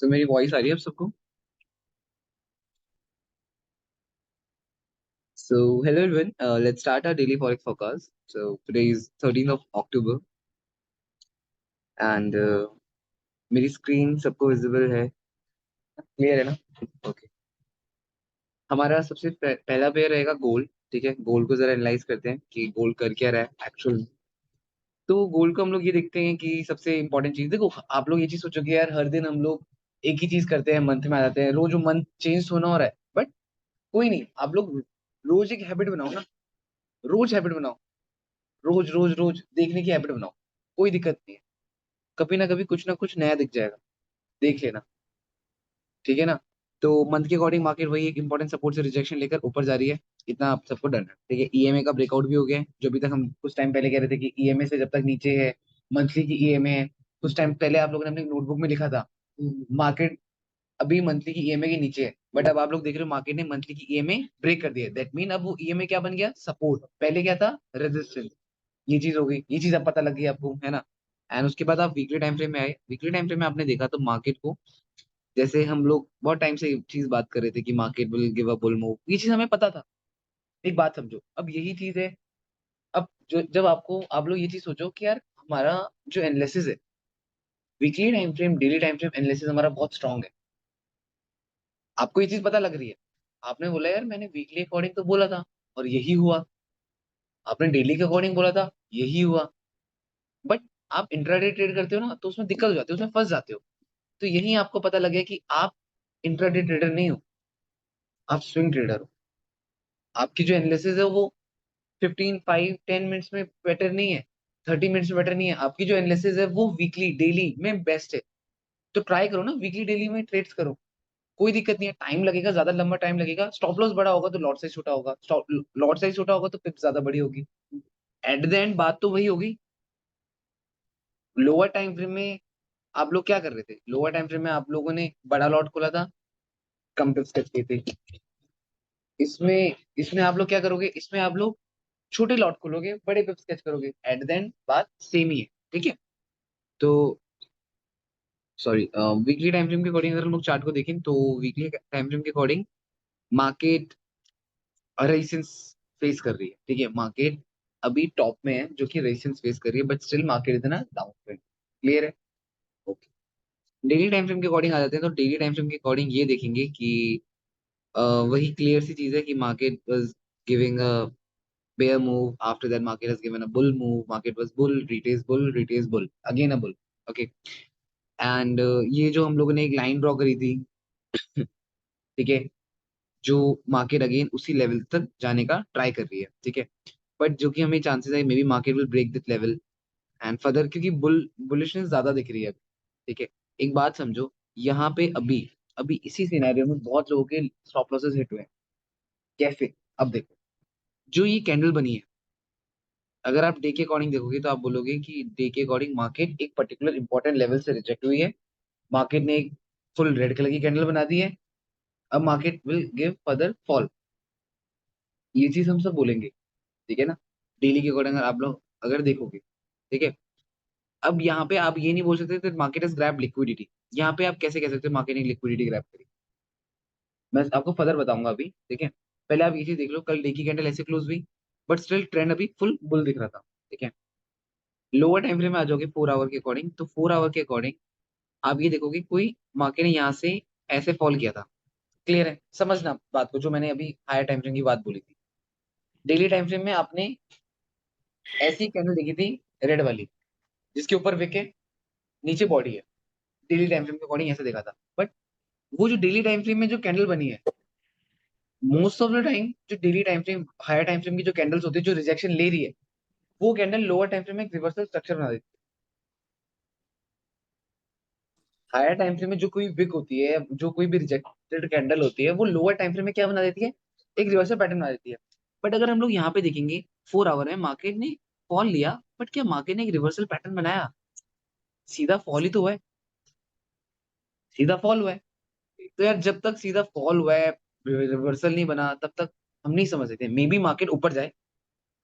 तो मेरी वॉइस आ रही है आप सबको? So hello everyone, let's start our daily forex forecast. So today is 13th of October and मेरी स्क्रीन सबको विजिबल है, क्लियर है ना? ओके। हमारा सबसे पहला पेयर रहेगा गोल्ड। ठीक है, गोल्ड को जरा एनालाइज करते हैं कि गोल्ड कर क्या रहा है एक्चुअल। तो गोल्ड को हम लोग ये देखते हैं कि सबसे इंपॉर्टेंट चीज देखो, आप लोग ये चीज सोचो कि यार हर दिन हम लोग एक ही चीज करते हैं, मंथ में आ जाते हैं, रोज वो मंथ चेंज होना हो रहा है, बट कोई नहीं, आप लोग रोज एक हैबिट बनाओ ना। रोज हैबिट बनाओ, रोज रोज रोज देखने की हैबिट बनाओ, कोई दिक्कत नहीं है। कभी ना कभी कुछ ना कुछ नया दिख जाएगा, देख लेना। ठीक है ना? तो मंथ के अकॉर्डिंग मार्केट वही एक इंपॉर्टेंट सपोर्ट से रिजेक्शन लेकर ऊपर जा रही है। इतना आप सबको डन है। ठीक है, ईएमए का ब्रेकआउट भी हो गया है, जो अभी तक हम कुछ टाइम पहले कह रहे थे कि ईएमए से जब तक नीचे है मंथली की ईएमए है। कुछ टाइम पहले आप लोगों ने अपनी नोटबुक में लिखा था मार्केट अभी मंथली की ईएमए के नीचे है, बट अब आप लोग देख रहे हो मार्केट ने मंथली की ईएमए ब्रेक कर दिया है। दैट मीन अब वो ईएमए क्या बन गया? सपोर्ट। पहले क्या था? रेजिस्टेंस। ये चीज हो गई, ये चीज अब पता लग गई आपको, है ना? एंड उसके बाद आप वीकली टाइम फ्रेम में आए। वीकली टाइम फ्रेम में आपने देखा तो मार्केट को, जैसे हम लोग बहुत टाइम से चीज बात कर रहे थे कि market will give a bull move, ये चीज हमें पता था। एक बात समझो, अब यही चीज है। अब जो जब आपको आप लोग ये चीज सोचो कि यार हमारा जो एनालिसिस है, weekly time frame daily time frame analysis हमारा बहुत स्ट्रांग है। आपको ये चीज पता लग रही है। आपने बोला यार मैंने वीकली अकॉर्डिंग तो बोला था और यही हुआ। आपने डेली के अकॉर्डिंग बोला था, यही हुआ। बट आप इंट्राडे ट्रेड करते हो ना, तो उसमें दिक्कत हो जाती है, उसमें फंस जाते हो। तो यही आपको पता लगे कि आप इंट्राडे ट्रेडर नहीं हो, आप स्विंग ट्रेडर हो। आपकी जो एनालिसिस है वो 15 5 10 मिनट्स में बेटर नहीं है, 30 मिनट्स में बेटर नहीं है। आपकी जो एनालिसिस है वो वीकली डेली में बेस्ट है। तो ट्राई करो ना, वीकली डेली में ट्रेड्स करो। कोई दिक्कत नहीं है, टाइम लगेगा, ज्यादा लंबा टाइम लगेगा। स्टॉप लॉस बड़ा होगा तो लॉट साइज छोटा होगा, स्टॉप लॉट साइज छोटा होगा तो पिप ज्यादा बड़ी होगी। एट द एंड बात तो वही होगी। लोअर टाइम फ्रेम में आप लोग क्या कर रहे थे? लोअर टाइम फ्रेम में आप लोगों ने बड़ा लॉट खोला था, कम पिप्स करते थे। इसमें इसमें आप लोग क्या करोगे? इसमें आप लोग छोटे लॉट खोलोगे, बड़े पिप्स कैच करोगे। एट द एंड बात सेम ही है। ठीक है? तो सॉरी, वीकली टाइम फ्रेम के अकॉर्डिंग अगर हम लोग चार्ट को देखें तो वीकली टाइम फ्रेम के अकॉर्डिंग मार्केट रेजिस्टेंस फेस कर रही है। ठीक है, मार्केट अभी टॉप में है जो कि रेजिस्टेंस फेस कर रही है, बट स्टिल मार्केट इतना डाउन ट्रेंड। क्लियर है? ओके। डेली टाइम फ्रेम के अकॉर्डिंग आ जाते हैं। तो डेली टाइम फ्रेम के अकॉर्डिंग ये देखेंगे कि वही क्लियर सी चीज है कि market was giving a bear move. After that, market has given a bull move. Market was bull, retrace bull, again a bull. Okay. And ये जो हम लोगों ने एक लाइन ड्रॉ करी थी, ठीक है, जो मार्केट अगेन उसी लेवल तक जाने का ट्राई कर रही है। ठीक है, बट जो कि हमें चांसेस है maybe market will break this level and further, क्योंकि बुलिशनेस ज्यादा दिख रही है अभी। ठीक है, एक बात समझो, यहाँ पे अभी अभी इसी सिनेरियो में बहुत लोगों के स्टॉप लॉसेस हिट हुए हैं। कैसे? अब देखो, जो ये कैंडल बनी है, अगर आप डे के अकॉर्डिंग देखोगे तो आप बोलोगे कि डे के अकॉर्डिंग मार्केट एक पर्टिकुलर इंपॉर्टेंट लेवल से रिजेक्ट हुई है। मार्केट ने एक फुल रेड कलर की कैंडल बना दी है। अब market will give further fall, ये चीज हम सब बोलेंगे। ठीक है ना? डेली के अकॉर्डिंग अगर आप लोग अगर देखोगे, ठीक है। अब यहाँ पे आप ये नहीं बोल सकते मार्केट इज ग्रैब लिक्विडिटी। यहाँ पे आप कैसे कह सकते हो मार्केट ने लिक्विडिटी ग्रैब करी? मैं आपको फर्दर बताऊंगा अभी। ठीक है, पहले आप ये चीज देख लो, कल डे की कैंडल ऐसे क्लोज हुई, बट स्टिल ट्रेंड अभी फुल बुल दिख रहा था। ठीक है, लोअर टाइम फ्रेम में आ जाओगे 4 आवर के अकॉर्डिंग, तो 4 आवर के अकॉर्डिंग आप ये देखोगे कोई मार्केट ने यहाँ से ऐसे फॉल किया था। क्लियर है? समझना बात को, जो मैंने अभी हायर टाइम फ्रेम की बात बोली थी। डेली टाइम फ्रेम में आपने ऐसी कैंडल देखी थी, रेड वाली, जिसके ऊपर विक है, नीचे बॉडी है। डेली टाइम फ्रेम के अकॉर्डिंग ऐसे देखा था, बट वो जो डेली टाइम फ्रेम में जो कैंडल बनी है, मोस्ट ऑफ द टाइम जो daily time frame higher time frame की जो कैंडल्स होती है जो रिजेक्शन ले रही है, वो कैंडल लोअर टाइम फ्रेम में एक रिवर्सल स्ट्रक्चर बना देती है। हायर टाइम फ्रेम में जो कोई विक होती है, जो कोई भी रिजेक्टेड कैंडल होती है, वो लोअर टाइम फ्रेम में क्या बना देती है? एक रिवर्सल पैटर्न बना देती है। बट अगर हम लोग यहाँ पे देखेंगे, 4 आवर में मार्केट ने फॉल लिया, बट क्या मार्केट ने एक रिवर्सल पैटर्न बनाया? सीधा फॉल ही तो हुआ है, सीधा फॉल हुआ है। तो यार जब तक सीधा फॉल हुआ है, रिवर्सल नहीं बना, तब तक हम नहीं समझ सकते। मे बी मार्केट ऊपर जाए,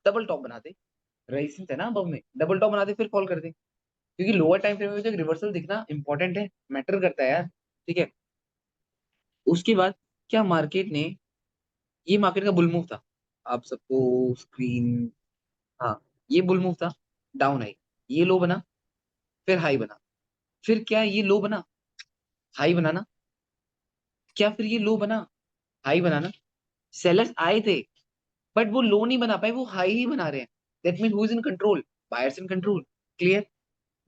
डबल टॉप बना दे, रेजिस्टेंस है ना अब में, डबल टॉप बना दे फिर फॉल कर दे। क्योंकि लोअर टाइम फ्रेम में जो रिवर्सल दिखना इंपॉर्टेंट है, मैटर करता है यार। ठीक है। उसके बाद क्या मार्केट ने, ये मार्केट का बुल मूव था, आप सबको स्क्रीन, हाँ, ये बुल मूव था, डाउन आई, ये लो बना, फिर हाई बना, फिर क्या ये लो बना, हाई बनाना, क्या फिर ये लो बना, हाई बनाना, सेलर्स आए थे बट वो लो नहीं बना पाए, वो हाई ही बना रहे हैं। That mean who is in control, buyers in control. Clear.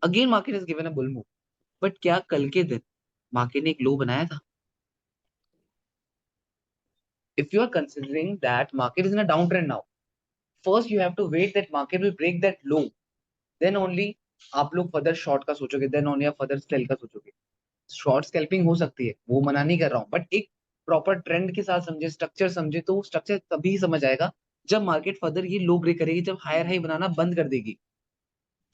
Again market is given a bull move, but क्या कल के दिन मार्केट ने एक लो बनाया था? If you are considering that market is in a down trend now, first you have to wait that market will break that low, then only आप लोग फर्दर शॉर्ट का सोचोगे, देन ओनली आप further sell का सोचोगे। Short scalping हो सकती है, वो मना नहीं कर रहा हूँ, बट एक प्रॉपर ट्रेंड के साथ समझे, स्ट्रक्चर समझे, तो स्ट्रक्चर तभी समझ आएगा जब मार्केट फर्दर ये लो ब्रेक करेगी, जब हायर हाई बनाना बंद कर देगी।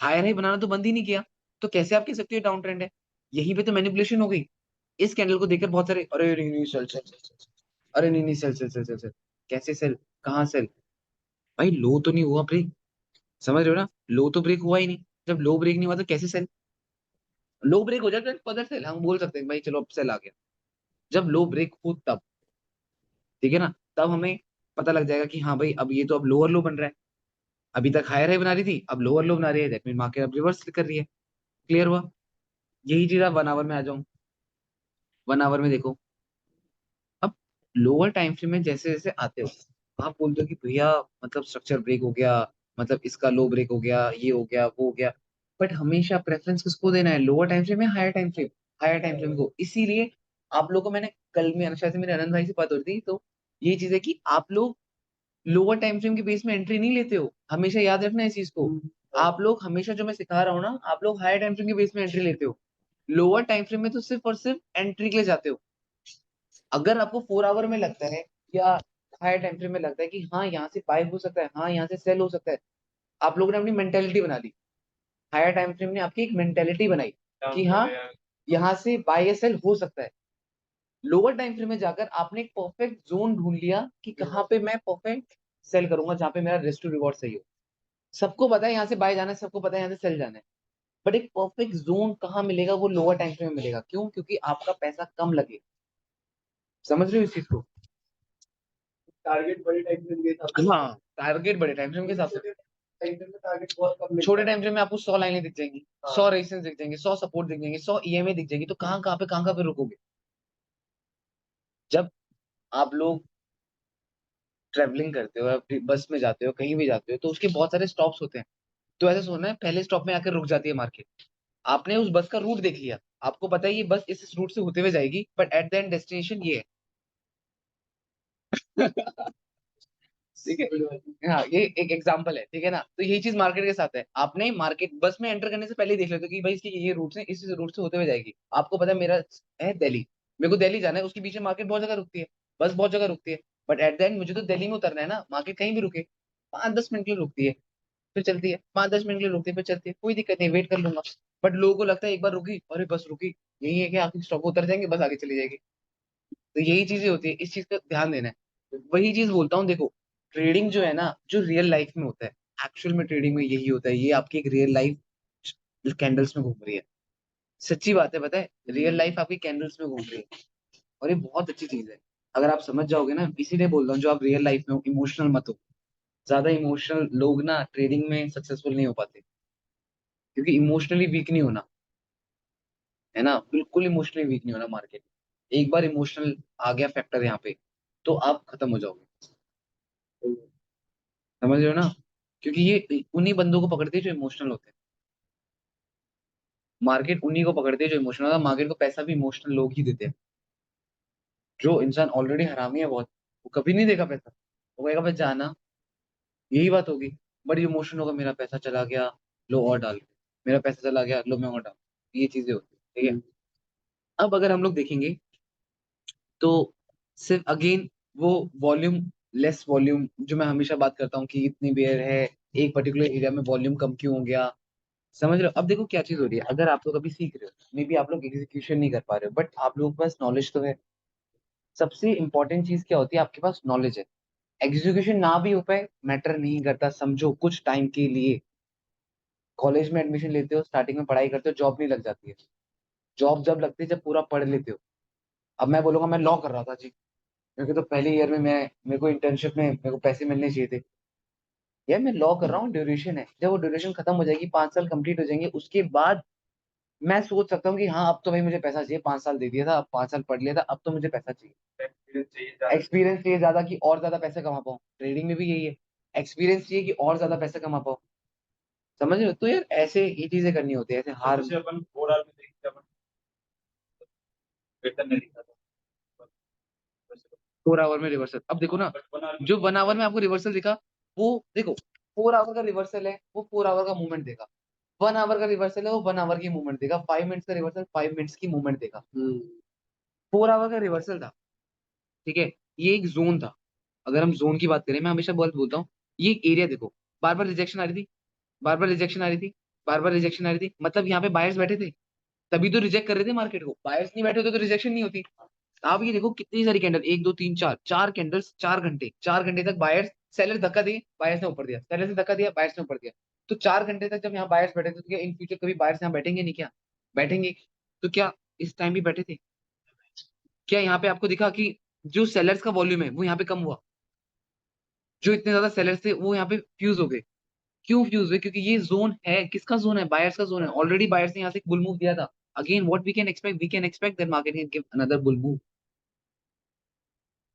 हायर हाई बनाना तो बंद ही नहीं किया, तो कैसे आप कह सकते हो डाउन ट्रेंड है? यहीं पे तो मैनिपुलेशन हो गई। इस कैंडल को देखकर बहुत सारे, अरे नहीं नहीं सेल सेल सेल सेल, अरे नहीं नहीं sell sell sell sell sell, कैसे सेल, कहाँ सेल? भाई लो तो नहीं हुआ ब्रेक, समझ रहे हो ना, लो तो ब्रेक हुआ ही नहीं, जब लो ब्रेक नहीं हुआ तो कैसे सेल? लो ब्रेक हो जाए तो फर्दर सेल हम बोल सकते हैं भाई चलो अब सेल आ गया, जब लो ब्रेक हो तब, ठीक है ना, तब हमें पता लग जाएगा कि हाँ भाई अब ये तो अब लोअर लो बन रहा है, अभी तक हायर हाई बना रही थी अब लोअर लो बना रही है, दैट मीन मार्केट अब रिवर्स कर रही है। क्लियर हुआ? यही चीज आप 1 आवर में आ जाऊं, 1 आवर में देखो, अब लोअर टाइम फ्रेम में जैसे जैसे आते हो, आप बोलते हो कि भैया मतलब स्ट्रक्चर ब्रेक हो गया, मतलब इसका लो ब्रेक हो गया, ये हो गया, वो हो गया, बट हमेशा प्रेफरेंस किसको देना है, लोअर टाइम फ्रेम में higher time frame, higher time frame को। इसीलिए आप लोगों को मैंने कल में शायद से मेरे अनंत भाई से बात हो रही थी, तो ये चीज है कि आप लोग लोअर टाइम फ्रेम के बेस में एंट्री नहीं लेते हो, हमेशा याद रखना है इस चीज को। आप लोग हमेशा, जो मैं सिखा रहा हूँ ना, आप लोग हायर टाइम फ्रेम के बेस में एंट्री लेते हो, लोअर टाइम फ्रेम में तो सिर्फ और सिर्फ एंट्री के लिए जाते हो। अगर आपको 4 आवर में लगता है या हायर टाइम फ्रेम में लगता है कि हाँ यहाँ से बाय हो सकता है, हाँ यहाँ से सेल हो सकता है, आप लोगों ने अपनी मेंटेलिटी बना ली, हायर टाइम फ्रेम ने आपकी एक मेंटेलिटी बनाई कि हाँ यहाँ से बाय या सेल हो सकता है। लोअर टाइम फ्रेम में जाकर आपने एक परफेक्ट जोन ढूंढ लिया कि कहाँ पे मैं परफेक्ट सेल करूंगा, जहाँ पे मेरा रिस्क टू रिवॉर्ड सही हो। सबको पता है यहाँ से बाय जाना है, सबको पता है यहाँ से सेल जाना है, बट एक परफेक्ट जोन कहाँ मिलेगा, वो लोअर टाइम फ्रेम में मिलेगा। क्यों? क्योंकि आपका पैसा कम लगे। समझ रहे हो इस चीज को? टारगेट बड़े टाइम फ्रेम के हिसाब से, हाँ, टारगेट बड़े टाइम फ्रेम के हिसाब से, टाइम फ्रेम में टारगेट बहुत कम, छोटे टाइम फ्रेम में आपको 100 लाइनें दिख जाएंगी, 100 रेजिस्टेंस दिख जाएंगे, 100 सपोर्ट दिख जाएंगे, 100 ईएमए दिख जाएगी, तो कहाँ कहाँ पे रुकोगे? जब आप लोग ट्रेवलिंग करते हो, या बस में जाते हो, कहीं भी जाते हो, तो उसके बहुत सारे स्टॉप्स होते हैं, तो ऐसा सोचना है पहले स्टॉप में आकर रुक जाती है मार्केट। आपने उस बस का रूट देख लिया, आपको पता है ये बस इस रूट से होते हुए जाएगी, but at the end destination ये है। ठीक है, हाँ, ये एक एग्जांपल है, ठीक है ना, तो यही चीज मार्केट के साथ है। आपने मार्केट बस में एंटर करने से पहले ही देख लेते हो कि भाई इसकी ये रूट से, इस रूट से होते हुए जाएगी। आपको पता है मेरा है दिल्ली, मेरे को दिल्ली जाना है, उसके बीच में मार्केट बहुत जगह रुकती है, बस बहुत जगह रुकती है, बट एट द एंड मुझे तो दिल्ली में उतरना है ना, मार्केट कहीं भी रुके 5-10 मिनट के लिए रुकती है, फिर चलती है, 5-10 मिनट के लिए रुकती है, फिर चलती है, कोई दिक्कत नहीं, वेट कर लूंगा। बट लोगों को लगता है एक बार रुकी, अरे बस रुकी, यही है कि आखिरी स्टॉप उतर जाएंगे, बस आगे चली जाएगी। तो यही चीजें होती है, इस चीज का ध्यान देना है। वही चीज बोलता हूँ, देखो ट्रेडिंग जो है ना, जो रियल लाइफ में होता है, एक्चुअल में ट्रेडिंग में यही होता है, ये आपकी एक रियल लाइफ कैंडल्स में घूम रही है। सच्ची बात है, पता है, रियल लाइफ आपकी कैंडल्स में घूम रही है, और ये बहुत अच्छी चीज है। अगर आप समझ जाओगे ना, इसीलिए बोल रहा हूँ जो आप रियल लाइफ में हो, इमोशनल मत हो। ज्यादा इमोशनल लोग ना ट्रेडिंग में सक्सेसफुल नहीं हो पाते, क्योंकि इमोशनली वीक नहीं होना, है ना, बिल्कुल इमोशनली वीक नहीं होना मार्केट में। एक बार इमोशनल आ गया फैक्टर यहाँ पे, तो आप खत्म हो जाओगे। समझ रहे हो ना? क्योंकि ये उन्हीं बंदों को पकड़ती है जो इमोशनल होते हैं, मार्केट उन्हीं को पकड़ती है जो इमोशनल होता है, मार्केट को पैसा भी इमोशनल लोग ही देते हैं। जो इंसान ऑलरेडी हरामी है बहुत, वो कभी नहीं देगा पैसा, वो कहेगा बस जाना, यही बात होगी। बड़ी इमोशन होगा, मेरा पैसा चला गया, लो और डाल, मेरा पैसा चला गया, लो मैं और डाल, ये चीजें होती है, ठीक है। अब अगर हम लोग देखेंगे, तो सिर्फ अगेन वो वॉल्यूम, लेस वॉल्यूम, जो मैं हमेशा बात करता हूँ कि इतनी बेयर है, एक पर्टिकुलर एरिया में वॉल्यूम कम क्यों हो गया। समझ रहे हो? अब देखो क्या चीज हो रही है, अगर आप लोग अभी सीख रहे हो, मे बी आप लोग एग्जीक्यूशन नहीं कर पा रहे हो, बट आप लोगों के पास नॉलेज तो है। सबसे इंपॉर्टेंट चीज क्या होती है, आपके पास नॉलेज है। एग्जीक्यूशन ना भी हो पाए मैटर नहीं करता, समझो कुछ टाइम के लिए कॉलेज में एडमिशन लेते हो, स्टार्टिंग में पढ़ाई करते हो, जॉब नहीं लग जाती है। जॉब जब लगती है जब पूरा पढ़ लेते हो, अब मैं बोलूंगा मैं लॉ कर रहा था जी, क्योंकि तो पहले ईयर में मैं, मेरे को इंटर्नशिप में मेरे को पैसे मिलने चाहिए थे। यार मैं लॉ कर रहा हूँ, ड्यूरेशन है, जब वो ड्यूरेशन खत्म हो जाएगी, 5 साल कंप्लीट हो जाएंगे, उसके बाद मैं सोच सकता हूँ कि हाँ अब तो भाई मुझे पैसा चाहिए, 5 साल दे दिया था, अब 5 साल पढ़ लिया था, अब तो मुझे पैसा चाहिए। एक्सपीरियंस चाहिए ज्यादा कि और ज्यादा पैसे कमा पाऊँ, ट्रेडिंग में भी यही है। एक्सपीरियंस चाहिए कि और ज्यादा पैसे कमा पाऊँ। समझ रहे हो? तो यार ऐसे ये चीजें करनी होती है, ऐसे हार। जैसे अपन 4 आवर में देखते अपन वेतन नहीं दिखा था, 4 आवर में रिवर्सल, अब देखो ना, जो 1 आवर में आपको रिवर्सल दिखा, वो देखो, 4 आवर का रिवर्सल है, वो 4 आवर का मूवमेंट देगा। 1 आवर का रिवर्सल है, वो 1 आवर की मूवमेंट देगा। 5 मिनट्स का रिवर्सल 5 मिनट्स की मूवमेंट देगा। 4 आवर का रिवर्सल था, ठीक है, ये एक जोन था। अगर हम जोन की बात करें, मैं हमेशा बहुत बोलता हूँ, ये एक एरिया देखो, बार बार रिजेक्शन आ रही थी, बार बार रिजेक्शन आ रही थी, बार बार रिजेक्शन आ रही थी, मतलब यहाँ पे बायर्स बैठे थे, तभी तो रिजेक्ट कर रहे थे मार्केट को। बायर्स नहीं बैठे होते तो रिजेक्शन नहीं होती। आप ये देखो कितनी सारी कैंडल, 1 2 3 4, 4 कैंडल्स, 4 घंटे, 4 घंटे तक बायर्स, सेलर धक्का दिए, बायर्स ने ऊपर दिया, सेलर से धक्का दिया, बायर्स ने ऊपर दिया। तो 4 घंटे तक जब यहाँ बायर्स बैठे थे, तो क्या इन फ्यूचर कभी बायर्स यहाँ बैठेंगे नहीं क्या? बैठेंगे। तो क्या इस टाइम भी बैठे थे? क्या यहाँ पे आपको दिखा कि जो सेलर्स का वॉल्यूम है वो यहाँ पे कम हुआ? जो इतने ज्यादा सेलर्स थे वो यहाँ पे फ्यूज हो गए। क्यों फ्यूज हुए? क्योंकि ये जोन है, किसका जोन है? बायर्स का जोन है। ऑलरेडी बायर्स ने यहाँ से एक बुल मूव दिया था। Again what we can expect that market can give another bull move.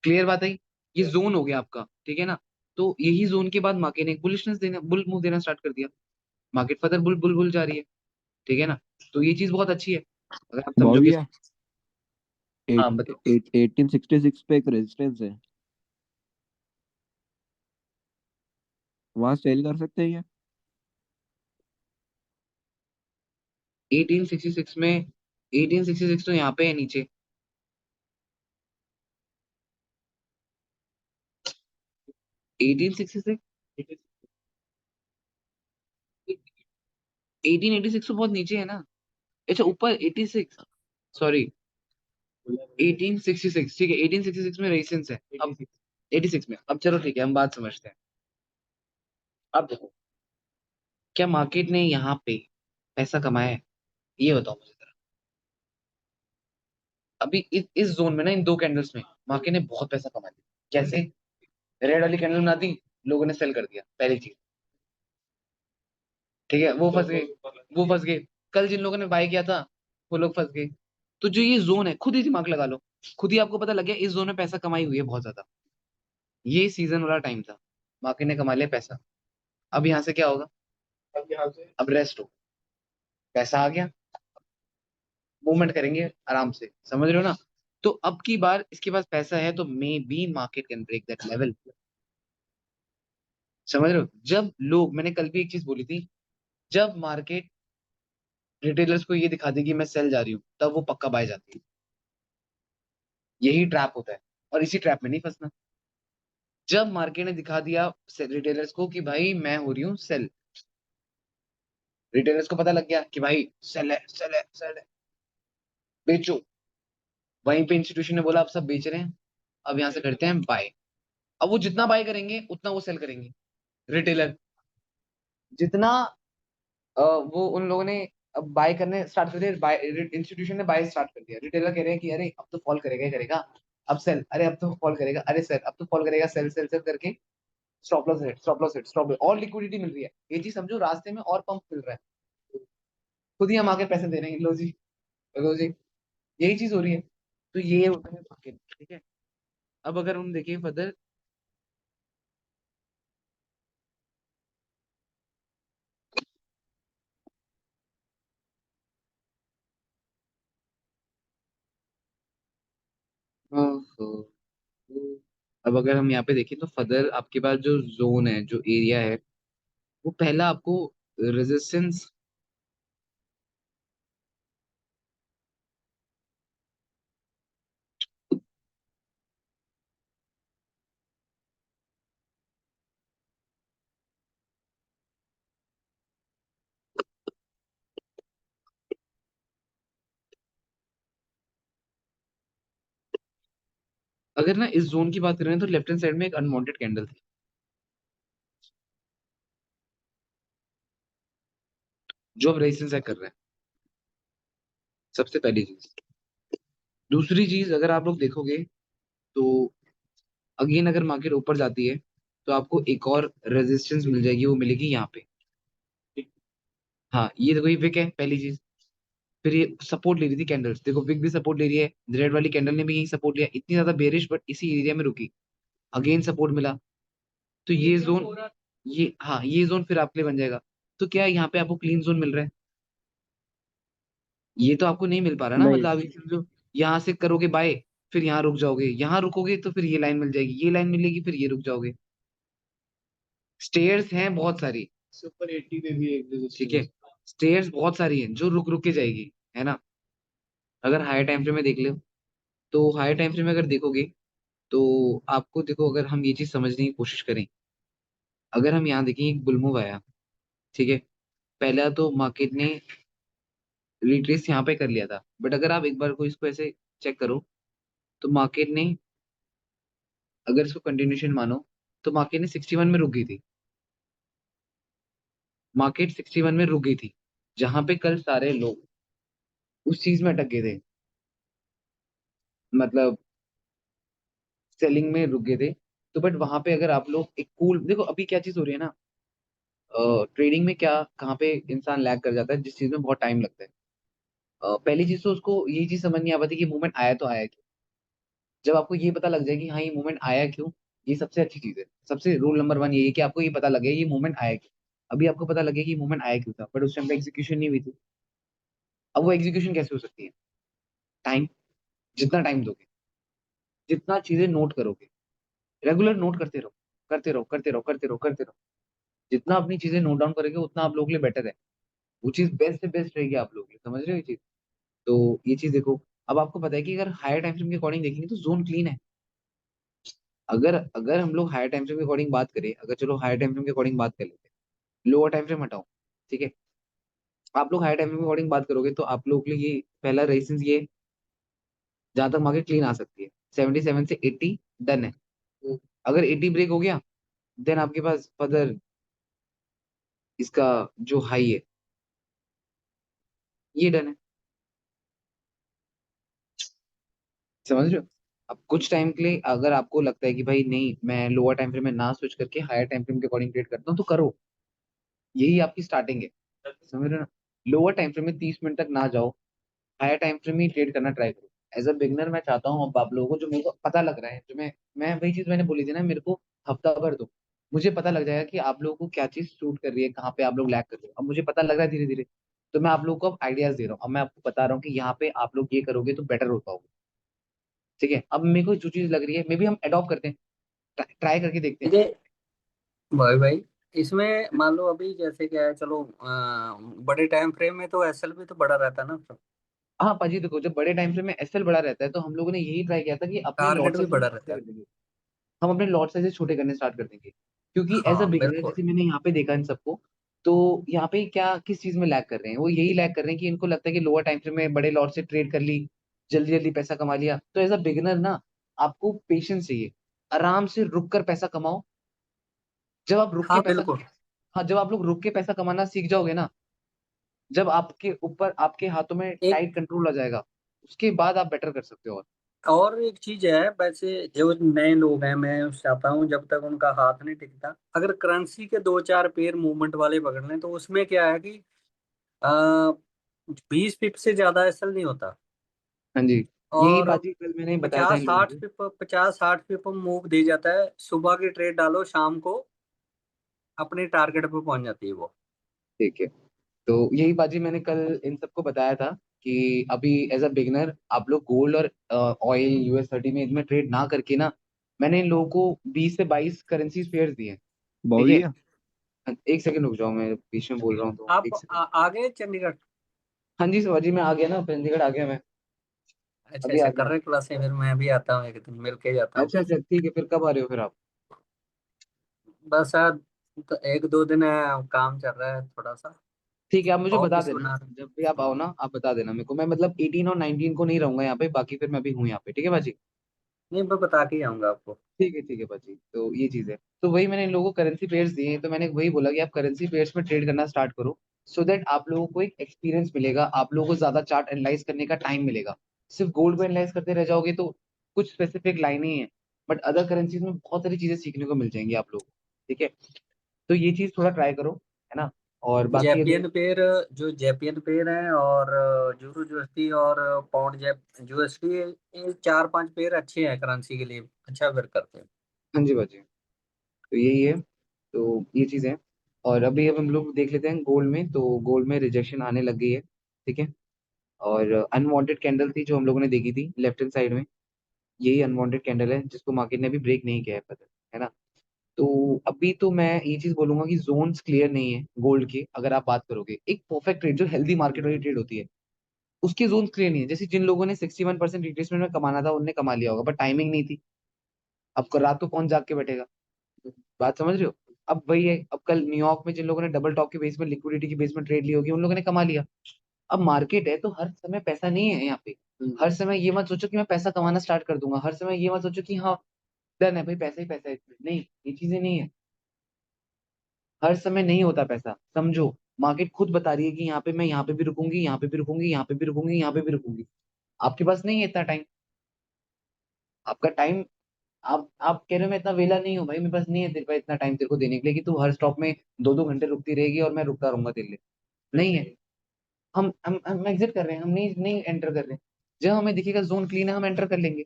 Clear बात है? ये जोन हो गया आपका, ठीक है ना? तो यही जोन के बाद मार्केट ने एक बुलिशनेस देना, बुल मूव देना स्टार्ट कर दिया। Market further bull bull bull जा रही है, ठीक है ना? तो ये चीज बहुत अच्छी है, अगर आप समझोगे। भैया हाँ बताओ। 1866 पे एक रेजिस्टेंस है, वहां सेल कर सकते हैं क्या? 1866 में, 1866 तो यहाँ पे है नीचे। 1866, 1886 तो बहुत नीचे है ना। अच्छा ऊपर 86, सॉरी, 1866, ठीक है, 1866 में रेजिस्टेंस है। अब 86 में, अब चलो ठीक है, हम बात समझते हैं। अब देखो, क्या मार्केट ने यहाँ पे पैसा कमाया है? ये बताओ मुझे जरा। अभी इस जोन में ना, इन 2 कैंडल्स में मार्केट ने बहुत पैसा कमा लिया। कैसे? रेड वाली कैंडल बना दी, लोगों ने सेल कर दिया, पहली चीज, ठीक है, वो फंस गए, वो फंस गए। कल जिन लोगों ने बाय किया था, वो लोग फंस गए। तो जो ये जोन है, खुद ही दिमाग लगा लो, खुद ही आपको पता लग गया इस जोन में पैसा कमाई हुई है बहुत ज्यादा। ये सीजन वाला टाइम था, मार्केट ने कमा लिया पैसा। अब यहाँ से क्या होगा? अब यहाँ से अब रेस्ट हो, पैसा आ गया, मूवमेंट करेंगे आराम से, समझ रहे हो ना? तो अब की बार इसके पास पैसा है, तो maybe market can break that level. समझ रहे हो? जब लोग, मैंने कल भी एक चीज बोली थी, जब मार्केट रिटेलर्स को ये दिखा देगी मैं सेल जा रही हूँ, तब वो पक्का बाय जाती है। यही ट्रैप होता है, और इसी ट्रैप में नहीं फंसना। जब मार्केट ने दिखा दिया रिटेलर्स को कि भाई मैं हो रही हूँ सेल, रिटेलर्स को पता लग गया कि भाई सेल है, सेल है, सेल है, बेचो। वहीं पे इंस्टीट्यूशन ने बोला अब सब बेच रहे हैं, अब यहाँ से करते हैं बाय। अब वो जितना बाय करेंगे उतना वो सेल करेंगे, रिटेलर। जितना वो उन लोगों ने अब बाय करने स्टार्ट कर दिया, बाय, इंस्टीट्यूशन ने बाय स्टार्ट कर दिया, रिटेलर कह रहे हैं कि अरे अब तो फॉल करेगा ही करेगा, अब सेल, अरे अब तो फॉल करेगा, अरे सेल, अब तो फॉल करेगा, सेल सेल सेल करके stop loss hit, stop loss hit, stop loss, और लिक्विडिटी मिल रही है। ये चीज समझो, रास्ते में और पंप मिल रहा है, खुद ही हम आके पैसे दे रहे हैं, लो जी, यही चीज हो रही है। तो ये होता है मार्केट, ठीक है। अब अगर हम देखें फर्दर, अब अगर हम यहाँ पे देखें तो फर्दर आपके पास जो जोन है, जो एरिया है, वो पहला आपको रेजिस्टेंस। अगर ना इस जोन की बात करें तो लेफ्ट हैंड साइड में एक अनवांटेड कैंडल थी, जो अब रेजिस्टेंस कर रहा है, सबसे पहली चीज। दूसरी चीज अगर आप लोग देखोगे तो अगेन अगर मार्केट ऊपर जाती है तो आपको एक और रेजिस्टेंस मिल जाएगी, वो मिलेगी यहाँ पे। हाँ, ये देखो, ये विक है पहली चीज। फिर ये सपोर्ट ले रही थी कैंडल्स, देखो विक भी सपोर्ट ले रही है, रेड वाली कैंडल ने भी यही सपोर्ट लिया, इतनी ज्यादा बेरिश बट इसी एरिया में रुकी, अगेन सपोर्ट मिला। तो ये जोन, ये हाँ ये जोन फिर आपके लिए बन जाएगा। तो क्या है, यहाँ पे आपको क्लीन जोन मिल रहा है, ये तो आपको नहीं मिल पा रहा ना, नहीं। मतलब आप ये समझो, यहाँ से करोगे बाय, फिर यहाँ रुक जाओगे, यहाँ रुकोगे तो फिर ये लाइन मिल जाएगी, ये लाइन मिलेगी, फिर ये रुक जाओगे। स्टेयर्स हैं बहुत सारी, सुपर 80 पे भी एक दो, ठीक है, स्टेयर्स बहुत सारी हैं जो रुक रुक के जाएगी, है ना। अगर हायर टाइम फ्रेम में देख लो, तो हायर टाइम फ्रेम में अगर देखोगे तो आपको देखो, अगर हम ये चीज समझने की कोशिश करें, अगर हम यहाँ देखें एक बुल मूव आया, ठीक है, पहला तो मार्केट ने रिट्रेस यहाँ पे कर लिया था, बट अगर आप एक बार को इसको ऐसे चेक करो तो मार्केट ने, अगर इसको कंटिन्यूशन मानो, तो मार्केट ने 61 में रुक गई थी, मार्केट 61 में रुक गई थी, जहां पे कल सारे लोग उस चीज में अटक गए थे, मतलब सेलिंग में रुक गए थे। तो बट वहां पे अगर आप लोग एक कूल देखो, अभी क्या चीज हो रही है ना, ट्रेडिंग में क्या कहाँ पे इंसान लैग कर जाता है, जिस चीज में बहुत टाइम लगता है। पहली चीज तो उसको यही चीज समझ नहीं आ पाती कि मूवमेंट आया तो आया क्यों। जब आपको ये पता लग जाए कि हाँ ये मूवमेंट आया क्यों, ये सबसे अच्छी चीज है, सबसे रूल नंबर वन ये है कि आपको ये पता लगे ये मूवमेंट आया क्यों। अभी आपको पता लगे कि मूवमेंट आया क्यों था, बट उस टाइम पे एग्जीक्यूशन नहीं हुई थी। अब वो एग्जीक्यूशन कैसे हो सकती है, टाइम, जितना टाइम दोगे, जितना चीजें नोट करोगे, रेगुलर नोट करते रहो, करते रहो, करते रहो, करते रहो, करते रहो, जितना अपनी चीजें नोट डाउन करेंगे उतना आप लोगों के लिए बेटर है। वो चीज बेस्ट से बेस्ट रहेगी आप लोगों के लिए, समझ रहे हो ये चीज। तो ये चीज देखो, अब आपको पता है कि अगर हायर टाइम फ्रेम के अकॉर्डिंग देखेंगे तो जोन क्लीन है। अगर अगर हम लोग हायर टाइम फ्रेम के अकॉर्डिंग बात करें, अगर चलो हायर टाइम फ्रेम के अकॉर्डिंग बात कर लेते हैं, लोअर टाइम फ्रेम हटाओ, ठीक है, आप लोग हायर टाइम फ्रेम के अकॉर्डिंग बात करोगे तो आप लोगों के लिए ये पहला रेजिस्टेंस ये, जहां तक मार्केट क्लीन आ सकती है 77 से 80 डन है। अगर 80 ब्रेक हो गया, देन आपके पास फर्दर इसका जो हाई है ये डन है, समझ रहे हो। अब कुछ टाइम के लिए अगर आपको लगता है कि भाई नहीं, मैं लोअर टाइम फ्रेम में ना स्विच करके हायर टाइम फ्रेम के अकॉर्डिंग ट्रेड करता हूँ, तो करो, यही आपकी स्टार्टिंग है, समझ रहे हो ना। लोअर टाइम फ्रेम में 30 मिनट तक ना जाओ, हायर टाइम फ्रेम ही ट्रेड करना ट्राई करो। एज अ बिगनर मैं चाहता हूँ अब आप लोगों को, जो मेरे को पता लग रहा है, जो मैं वही चीज मैंने बोली थी ना, मेरे को हफ्ता भर दो, मुझे पता लग जाएगा कि आप लोगों को क्या चीज सूट कर रही है, कहाँ पे आप लोग लैग कर रहे हो, अब मुझे पता लग रहा है धीरे धीरे। तो मैं आप लोगों को अब आइडियाज दे रहा हूँ, अब मैं आपको बता रहा हूँ कि यहाँ पे आप लोग ये करोगे तो बेटर हो पाओगे, ठीक है। अब मेरे को जो चीज लग रही है मे बी हम अडॉप्ट करते हैं, ट्राई करके देखते हैं। ये भाई इसमें मान लो अभी जैसे क्या है, चलो बड़े टाइम फ्रेम में तो एसएल भी तो बड़ा रहता है ना, हाँ पाजी देखो, जब बड़े टाइम फ्रेम में एसएल बड़ा रहता है तो हम लोगों ने यही ट्राई किया था कि अपने टारगेट लॉट भी साइज बड़ा छोटे रहता है। कर देंगे, हम अपने लॉट साइज छोटे करने स्टार्ट कर देंगे। क्योंकि एज अ हाँ बिगिनर बिल्कुल। जैसे मैंने यहाँ पे देखा इन सबको, तो यहाँ पे क्या किस चीज में लैग कर रहे हैं, वो यही लैग कर रहे हैं कि इनको लगता है कि लोअर टाइम फ्रेम में बड़े लॉट से ट्रेड कर ली, जल्दी जल्दी पैसा कमा लिया। तो एज अ बिगिनर ना, आपको पेशेंस चाहिए, आराम से रुक कर पैसा कमाओ। जब आप रुक के हाँ पैसा, बिल्कुल। हाँ जब आप लोग रुक के पैसा कमाना सीख जाओगे ना, जब आपके ऊपर आपके हाथों में एक टाइट कंट्रोल आ जाएगा, उसके बाद आप बेटर कर सकते हो। और और एक चीज है वैसे, जो नए लोग हैं मैं चाहता हूँ जब तक उनका हाथ नहीं टिकता, अगर करेंसी के दो चार पेयर मूवमेंट वाले पकड़ लें तो उसमें क्या है कि 20 पिप से ज्यादा एसल नहीं होता। हाँ जी, यही और बात ही कल मैंने बताया था इन पचास लोगों साठ को। पिप 50-60 पिप मूव दे जाता है, सुबह की ट्रेड डालो शाम को अपने टारगेट पे पहुंच जाती है वो। ठीक है, तो यही बाजी मैंने कल इन सबको बताया था कि अभी एज अ बिगनर आप लोग गोल्ड और ऑयल US 30 में इनमें ट्रेड ना करके ना, मैंने इन लोगों को 20 से 22 करेंसी पेयर्स दिए हैं, ठीक बहुत है। दिया। एक सेकंड रुक जाओ, मैं बीच में बोल रहा हूँ तो आप एक सेकंड। आ गए चंडीगढ़? हाँ जी शिवाजी, मैं आ गया ना, चंडीगढ़ आ गया मैं, अच्छा अभी आ अच्छा, कर गया। रहे क्लासें, फिर मैं भी आता हूँ एक दिन मिल के जाता हूँ। अच्छा अच्छा ठीक है, फिर कब आ रहे हो फिर आप। बस यार, तो एक दो दिन है, काम चल रहा है थोड़ा सा, ठीक है, आप मुझे बता ऑफिस देना, बना रहे जब भी आप आओ हैं। ना आप बता देना मेरे को, मैं मतलब 18 और 19 को नहीं रहूंगा यहाँ पे, बाकी फिर मैं भी हूँ यहाँ पे, ठीक है बाजी। नहीं, मैं बता के ही आऊंगा आपको। ठीक है बाजी, तो ये चीज है। तो वही मैंने इन लोगों को करेंसी पेयर्स दिए हैं, तो मैंने वही बोला कि आप करेंसी पेयर्स में ट्रेड करना स्टार्ट करो, सो दैट आप लोगों को एक एक्सपीरियंस मिलेगा, आप लोगों को ज्यादा चार्ट एनालाइज करने का टाइम मिलेगा, सिर्फ गोल्ड को एनालाइज करते रह जाओगे तो कुछ स्पेसिफिक लाइनें ही हैं, बट अदर करेंसीज में बहुत सारी चीजें सीखने को मिल जाएंगी आप लोगों को। ठीक है, तो ये चीज थोड़ा ट्राई करो, है ना। और बाकी अगर जैपियन पेयर, जो जैपियन पेयर है और यूरो यूएसडी और पाउंड जैप यूएसडी, ये 4-5 पेयर अच्छे हैं करेंसी के लिए, अच्छा वर्क करते हैं। हाँ जी बाजी, तो यही है, तो ये चीज है। और अभी अब हम लोग देख लेते हैं गोल्ड में, तो गोल्ड में रिजेक्शन आने लग गई है। ठीक है, और अनवांटेड कैंडल थी जो हम लोगों ने देखी थी लेफ्ट हैंड साइड में, यही अनवांटेड कैंडल है जिसको मार्केट ने अभी ब्रेक नहीं किया है, पता है ना। तो अभी तो मैं ये चीज बोलूंगा कि जोन्स क्लियर नहीं है गोल्ड के। अगर आप बात करोगे एक परफेक्ट ट्रेड जो हेल्दी मार्केट वाली ट्रेड होती है, उसके जोन क्लियर नहीं है। जैसे जिन लोगों ने 61% रिट्रेसमेंट में कमाना था उनने कमा लिया होगा, बट टाइमिंग नहीं थी। अब रात को कौन जाग के बैठेगा, बात समझ रहे हो। अब वही है, अब कल न्यूयॉर्क में जिन लोगों ने डबल टॉप के बेस में लिक्विडिटी के बेस में ट्रेड ली होगी उन लोगों ने कमा लिया। अब मार्केट है तो हर समय पैसा नहीं है यहाँ पे। हर समय ये मत सोचो कि मैं पैसा कमाना स्टार्ट कर दूंगा, हर समय ये मत सोचो कि हाँ डन है भाई, पैसा ही पैसा है इसमें। नहीं, ये चीजें नहीं है। हर समय नहीं होता पैसा, समझो। मार्केट खुद बता रही है कि यहाँ पे मैं यहाँ पे भी रुकूंगी, यहाँ पे भी रुकूंगी, यहाँ पे भी रुकूंगी, यहाँ पे भी रुकूंगी। आपके पास नहीं है इतना टाइम, आपका टाइम। आप कह रहे हो मैं इतना वेला नहीं हूँ भाई, मेरे पास नहीं है तेरे पास इतना टाइम तेरे को देने के लिए कि तू हर स्टॉप में 2-2 घंटे रुकती रहेगी और मैं रुकता रहूंगा तेरे लिए। नहीं है। हम एग्जिट कर रहे हैं, हम नहीं नहीं एंटर कर रहे हैं। जब हमें दिखेगा जोन क्लीन है हम एंटर कर लेंगे।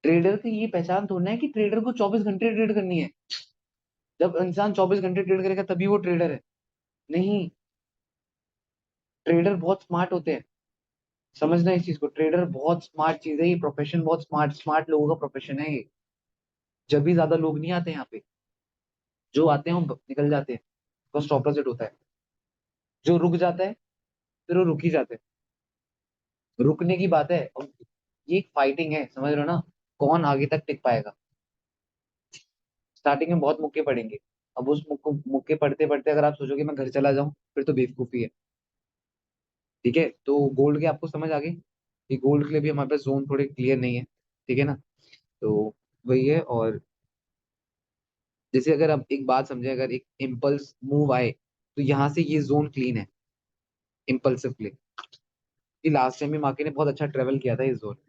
ट्रेडर की ये पहचान थोड़ा है कि ट्रेडर को 24 घंटे ट्रेड करनी है। जब इंसान 24 घंटे ट्रेड करेगा तभी वो ट्रेडर है। नहीं, ट्रेडर बहुत स्मार्ट होते हैं, समझना इस चीज को। ट्रेडर बहुत स्मार्ट चीज है, ये प्रोफेशन बहुत स्मार्ट स्मार्ट लोगों का प्रोफेशन है ये। जब भी ज्यादा लोग नहीं आते यहाँ पे, जो आते हैं वो निकल जाते हैं, बस ऑपोजिट होता है। जो रुक जाता है फिर वो रुक ही जाते हैं, रुकने की बात है। और ये एक फाइटिंग है, समझ रहे हो ना, कौन आगे तक टिक पाएगा। स्टार्टिंग में बहुत मुक्के पड़ेंगे, अब उस मुक्के पड़ते पड़ते अगर आप सोचोगे मैं घर चला जाऊं फिर तो बेवकूफी है। ठीक है, तो गोल्ड के आपको समझ आ गई कि गोल्ड के लिए भी हमारे पास जोन थोड़े क्लियर नहीं है। ठीक है ना, तो वही है। और जैसे अगर आप एक बात समझे, अगर एक इम्पल्स मूव आए तो यहाँ से ये जोन क्लीन है इम्पल्सिव प्ले, कि लास्ट टाइम भी मार्केट ने बहुत अच्छा ट्रेवल किया था इस जोन में।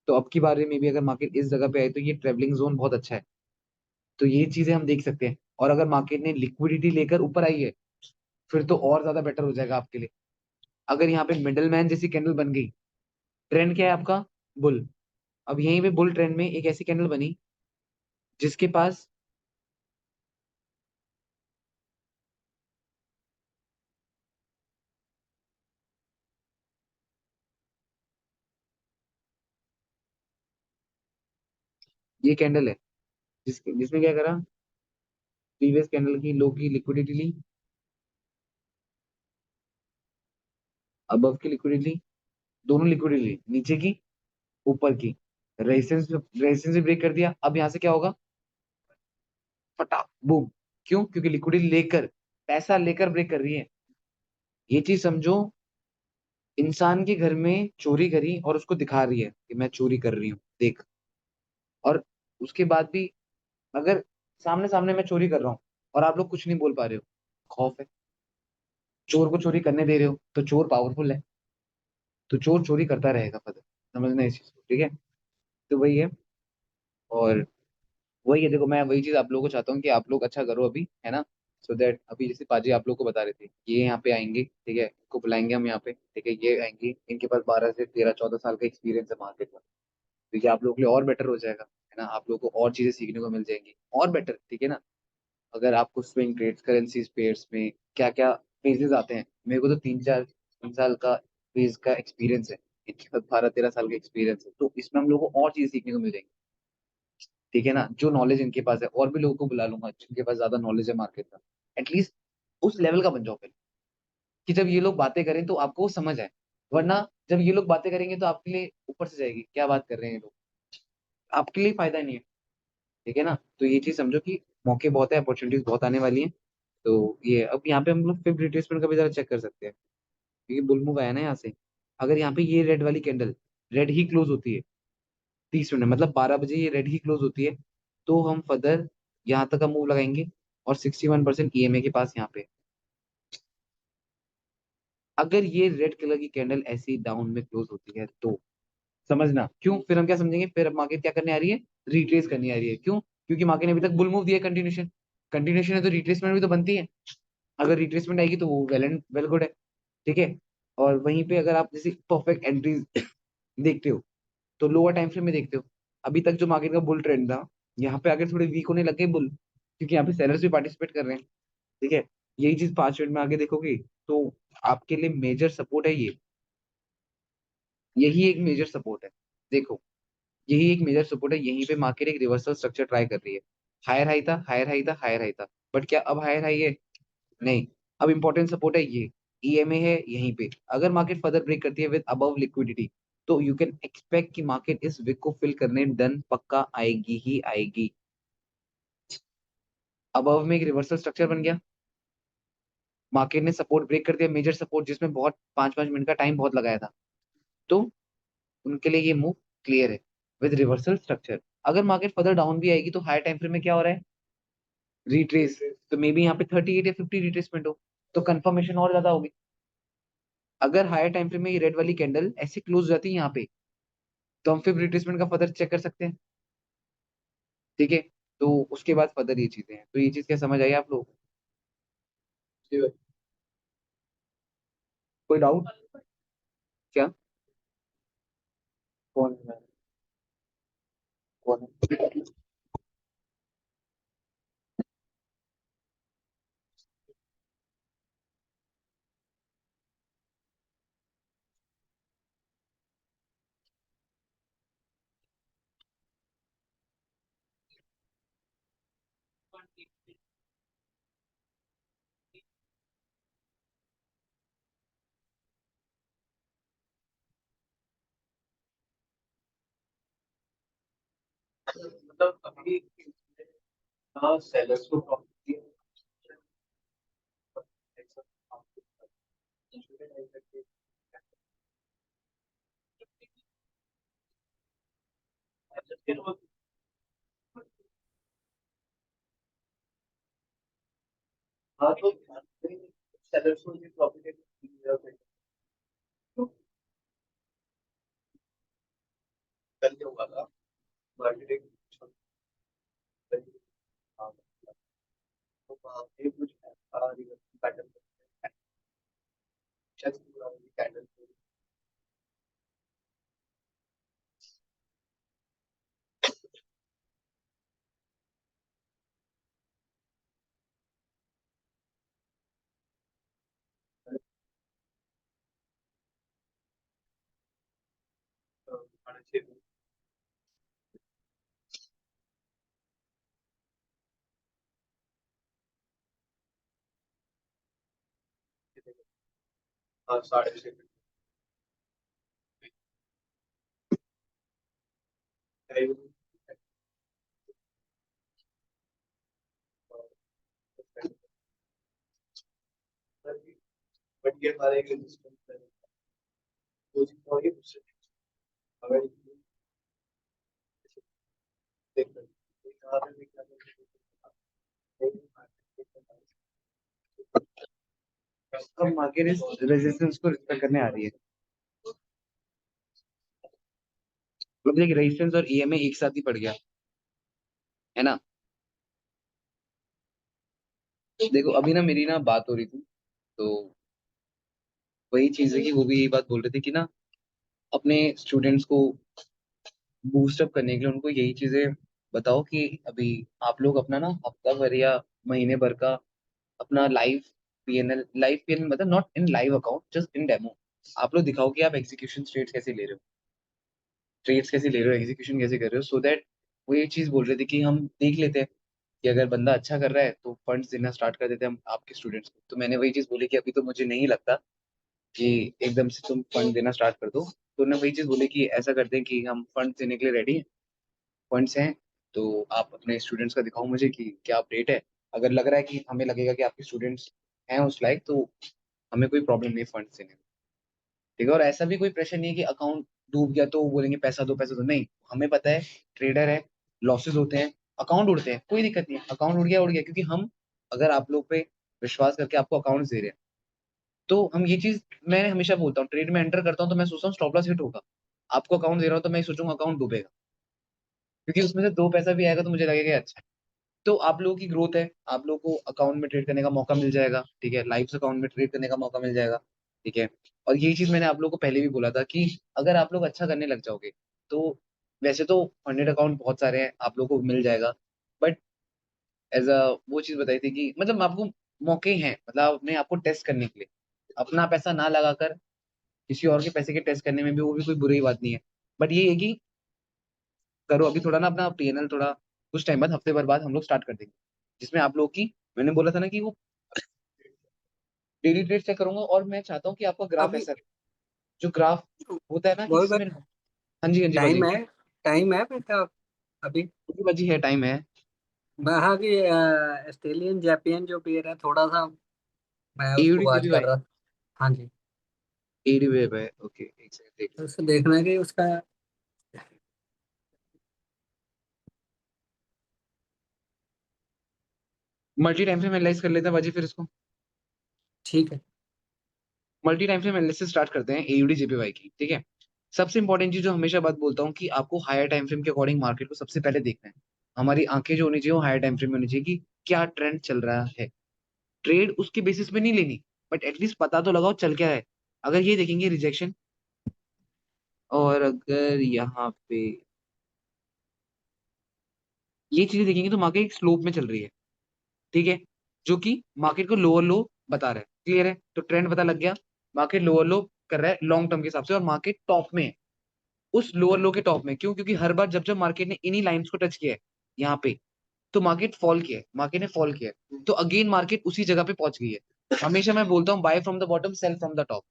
तो अब की बारे में भी अगर मार्केट इस जगह पे आए तो ये ट्रेवलिंग जोन बहुत अच्छा है। तो ये चीजें हम देख सकते हैं। और अगर मार्केट ने लिक्विडिटी लेकर ऊपर आई है फिर तो और ज्यादा बेटर हो जाएगा आपके लिए। अगर यहाँ पे मिडल मैन जैसी कैंडल बन गई, ट्रेंड क्या है आपका, बुल। अब यहीं पे बुल ट्रेंड में एक ऐसी कैंडल बनी जिसके पास ये कैंडल है, जिसमें क्या करा, प्रीवियस कैंडल की लो की लिक्विडिटी ली, अबव की लिक्विडिटी ली, दोनों लिक्विडिटी ली, नीचे की ऊपर की, रेजिस्टेंस रेजिस्टेंस भी ब्रेक कर दिया। अब यहाँ से क्या होगा, फटा बूम। क्यों, क्योंकि लिक्विडिटी लेकर, पैसा लेकर ब्रेक कर रही है। ये चीज समझो, इंसान के घर में चोरी करी और उसको दिखा रही है कि मैं चोरी कर रही हूँ देख। और उसके बाद भी अगर सामने सामने मैं चोरी कर रहा हूँ और आप लोग कुछ नहीं बोल पा रहे हो, खौफ है। चोर को चोरी करने दे रहे हो तो चोर पावरफुल है, तो चोर चोरी करता रहेगा, पता समझना इस चीज को। ठीक है, तो वही है। और वही है, देखो मैं वही चीज आप लोगों को चाहता हूँ कि आप लोग अच्छा करो अभी, है ना। सो दैट अभी जैसे पाजी आप लोग को बता रहे थे, ये यहाँ पे आएंगे, ठीक है, इनको बुलाएंगे हम यहाँ पे, ठीक है, ये आएंगे, इनके पास 12 से 13 14 साल का एक्सपीरियंस है मार्केट में। तो ये आप लोगों के लिए और बेटर हो जाएगा, है ना। आप लोगों को और चीजें सीखने को मिल जाएंगी और बेटर, ठीक है ना। अगर आपको स्विंग ट्रेड्स, करेंसीज पेयर्स में क्या क्या फेजेस आते हैं, मेरे को तो 3 साल का फेज का एक्सपीरियंस है, इनके पास 12 13 साल का एक्सपीरियंस है, तो इसमें हम लोगों को और चीजें सीखने को मिल जाएंगी। ठीक है ना, जो नॉलेज इनके पास है और भी लोगों को बुला लूंगा जिनके पास ज्यादा नॉलेज है मार्केट का। एटलीस्ट उस लेवल का बन जाओ पहले, कि जब ये लोग बातें करें तो आपको वो समझ आए। वरना जब ये लोग बातें करेंगे तो आपके लिए ऊपर से जाएगी, क्या बात कर रहे हैं ये लोग, आपके लिए फायदा नहीं है। ठीक है ना, तो ये चीज समझो कि मौके बहुत है, अपॉर्चुनिटीज बहुत आने वाली हैं। तो ये अब यहाँ पे हम लोग फिफ्थ रिट्रेसमेंट का भी जरा चेक कर सकते हैं, क्योंकि बुल मूव आया ना यहाँ से। अगर यहाँ पे ये रेड वाली कैंडल रेड ही क्लोज होती है 30 मिनट, मतलब 12 बजे ये रेड ही क्लोज होती है, तो हम फर्दर यहाँ तक का मूव लगाएंगे। और 61% ईएमए के पास यहाँ पे, अगर ये रेड कलर की कैंडल ऐसी डाउन में क्लोज होती है तो समझना क्यों, फिर हम क्या समझेंगे, फिर मार्केट क्या करने आ रही है, रिट्रेस करनी आ रही है। क्यों? क्योंकि मार्केट ने अभी तक बुल मूव दिया है, कंटिन्यूशन, कंटिन्यूशन है तो रिट्रेसमेंट भी तो बनती है। अगर रिट्रेसमेंट आएगी तो वो वेल एंड वेल गुड है। ठीक है। और वहीं पे अगर आप जैसे परफेक्ट एंट्रीज देखते हो, तो लोअर टाइम फ्रेम में देखते हो, अभी तक जो मार्केट का बुल ट्रेंड था, यहाँ पे आगे थोड़े वीक होने लगे बुल, क्योंकि यहाँ पे सेलर्स भी पार्टिसिपेट कर रहे हैं। ठीक है। यही चीज 5 मिनट में आगे देखोगे तो आपके लिए मेजर सपोर्ट है ये, यही एक मेजर सपोर्ट है। देखो, यही एक मेजर सपोर्ट है, यहीं पे मार्केट एक रिवर्सल स्ट्रक्चर ट्राई कर रही है। हायर हाई था, हायर हाई था, हायर हाई था, बट क्या अब हायर हाई है? नहीं। अब इंपॉर्टेंट सपोर्ट है ये, ईएमए है यहीं पे। अगर मार्केट फर्दर ब्रेक करती है विद अबव लिक्विडिटी, तो यू कैन एक्सपेक्ट कि मार्केट इस विक को फिल करने डन पक्का आएगी ही आएगी। अबव में एक रिवर्सल स्ट्रक्चर बन गया, मार्केट ने सपोर्ट ब्रेक कर दिया, मेजर सपोर्ट जिसमें बहुत 5-5 मिनट का टाइम बहुत लगाया था, तो उनके लिए ये मूव क्लियर है विद रिवर्सल स्ट्रक्चर। अगर मार्केट फर्दर डाउन भी आएगी तो हायर टाइम फ्रेम में क्या हो रहा है, रिट्रेस, तो मे बी यहाँ पे 38 या 50 रिट्रेसमेंट हो, तो कंफर्मेशन और ज्यादा होगी। अगर हायर टाइम फ्रेम में ये रेड वाली कैंडल ऐसे क्लोज हो जाती है यहाँ पे, तो हम फिर रिट्रेसमेंट का फर्दर चेक कर सकते हैं। ठीक है। तो उसके बाद फर्दर ये चीजें हैं, तो ये चीज क्या समझ आई आप लोग? कोई डाउट? क्या? कौन है? कौन है? मतलब अभी सेलर्स को प्रॉफिट हाँ, तो सेलर्स को भी प्रॉफिट कल होगा था मार्केटिंग, तो वहाँ पे कुछ पैटर्न कैंडल हाँ 6:30 बट ये हमारे एक रेजिस्टेंस है, तो ये अगर देख अब मार्केट इस रेजिस्टेंस को रिस्पेक्ट करने आ रही है। मतलब देखिए, रेजिस्टेंस और ईएमए एक साथ ही पड़ गया है ना। देखो अभी ना मेरी ना बात हो रही थी, तो वही चीज है कि वो भी यही बात बोल रहे थे कि ना अपने स्टूडेंट्स को बूस्ट अप करने के लिए उनको यही चीजें बताओ कि अभी आप लोग अपना ना हफ्ता भर या महीने भर का अपना लाइव पीएनएल मतलब not in live account, just in demo, आप लोग दिखाओ कि आप एग्जीक्यूशन ट्रेड्स कैसे ले रहे हो, ट्रेड्स कैसे ले रहे हो, एग्जीक्यूशन कैसे कर रहे हो, सो दैट वो ये चीज बोल रहे थे कि हम देख लेते हैं कि अगर बंदा अच्छा कर रहा है तो फंड्स देना स्टार्ट कर देते हैं हम आपके स्टूडेंट्स को। तो मैंने वही चीज बोली कि अभी तो मुझे नहीं लगता कि एकदम से तुम फंड देना स्टार्ट कर दो। तो उन्होंने वही चीज बोली कि ऐसा करते हैं कि हम फंड देने के लिए रेडी हैं, फंड्स हैं, तो आप अपने स्टूडेंट्स का दिखाओ मुझे कि क्या अपडेट है। अगर लग रहा है कि हमें लगेगा कि आपके स्टूडेंट्स हैं उस लायक, तो हमें कोई प्रॉब्लम नहीं फंड्स देने में। ठीक है। और ऐसा भी कोई प्रेशर नहीं है कि अकाउंट डूब गया तो वो बोलेंगे पैसा दो नहीं, हमें पता है ट्रेडर है, लॉसेस होते हैं, अकाउंट उड़ते हैं, कोई दिक्कत नहीं है, अकाउंट उड़ गया क्योंकि हम अगर आप लोग पे विश्वास करके आपको अकाउंट्स दे रहे हैं, तो हम ये चीज, मैं हमेशा बोलता हूँ ट्रेड में एंटर करता हूँ तो मैं सोचता हूँ स्टॉप लॉस हिट होगा, आपको अकाउंट दे रहा हूँ तो मैं सोचूंगा अकाउंट डूबेगा, क्योंकि उसमें से 2 पैसा भी आएगा तो मुझे लगेगा अच्छा है। तो आप लोगों की ग्रोथ है, आप लोगों को अकाउंट में ट्रेड करने का मौका मिल जाएगा, ठीक है, लाइव अकाउंट में ट्रेड करने का मौका मिल जाएगा, ठीक है। और यही चीज मैंने आप लोगों को पहले भी बोला था कि अगर आप लोग अच्छा करने लग जाओगे तो, वैसे तो फंडेड अकाउंट बहुत सारे हैं, आप लोगों को मिल जाएगा, बट एज अ वो चीज बताई थी कि मतलब आपको मौके हैं, मतलब अपने आपको टेस्ट करने के लिए, अपना पैसा ना लगाकर किसी और के पैसे के टेस्ट करने में भी वो भी कोई बुरी बात नहीं है। बट ये है कि करो अभी थोड़ा ना अपना पीएनएल थोड़ा, कुछ टाइम बाद, हफ्ते भर बाद हम लोग स्टार्ट कर देंगे, जिसमें आप लोग की, मैंने बोला था ना कि वो डेली ट्रेड चेक करूंगा, और मैं चाहता हूँ कि आपका ग्राफ अभी ऐसा रहे, जो ग्राफ होता है ना कि वही जिसमें, बात, हाँ जी हाँ जी टाइम बोलिए। है, टाइम है बेटा अभी। जी बची है, टाइम है। वहाँ की ऑस्ट्रेलियन जैपियन जो पेयर है थोड़ा सा, मैं उसको एडी वॉच जीबी कर भाई, रहा था। हाँ जी। एडी वेब है, ओके एक सेकंड देख तो लो। उसको देखना है कि उसका। मल्टी टाइम फ्रेम एनालाइज कर लेते हैं बाजी फिर इसको। ठीक है। Multi time frame analysis start करते हैं एयूडी जेपीवाई की, ठीक है। सबसे इंपॉर्टेंट चीज जो हमेशा बात बोलता हूँ कि आपको हायर टाइम फ्रेम के अकॉर्डिंग मार्केट को सबसे पहले देखना है। हमारी आंखें जो होनी चाहिए वो हायर टाइम फ्रेम में होनी चाहिए कि क्या ट्रेंड चल रहा है। ट्रेड उसके बेसिस पे नहीं लेनी, बट एटलीस्ट पता तो लगाओ चल क्या है। अगर ये देखेंगे रिजेक्शन, और अगर यहाँ पे ये चीजें देखेंगे तो मार्केट एक स्लोप में चल रही है, ठीक है, जो कि मार्केट को लोअर लो बता रहा है, क्लियर है, तो ट्रेंड पता लग गया। मार्केट लोअर लो कर रहा है लॉन्ग टर्म के हिसाब से, और मार्केट टॉप में है, उस लोअर लो के टॉप में, क्यों, क्योंकि हर बार जब जब मार्केट ने इन्हीं लाइंस को टच किया है यहाँ पे, तो मार्केट फॉल किया है, मार्केट ने फॉल किया है, तो अगेन मार्केट उसी जगह पे पहुंच गई है। हमेशा मैं बोलता हूँ buy from the bottom sell from the top,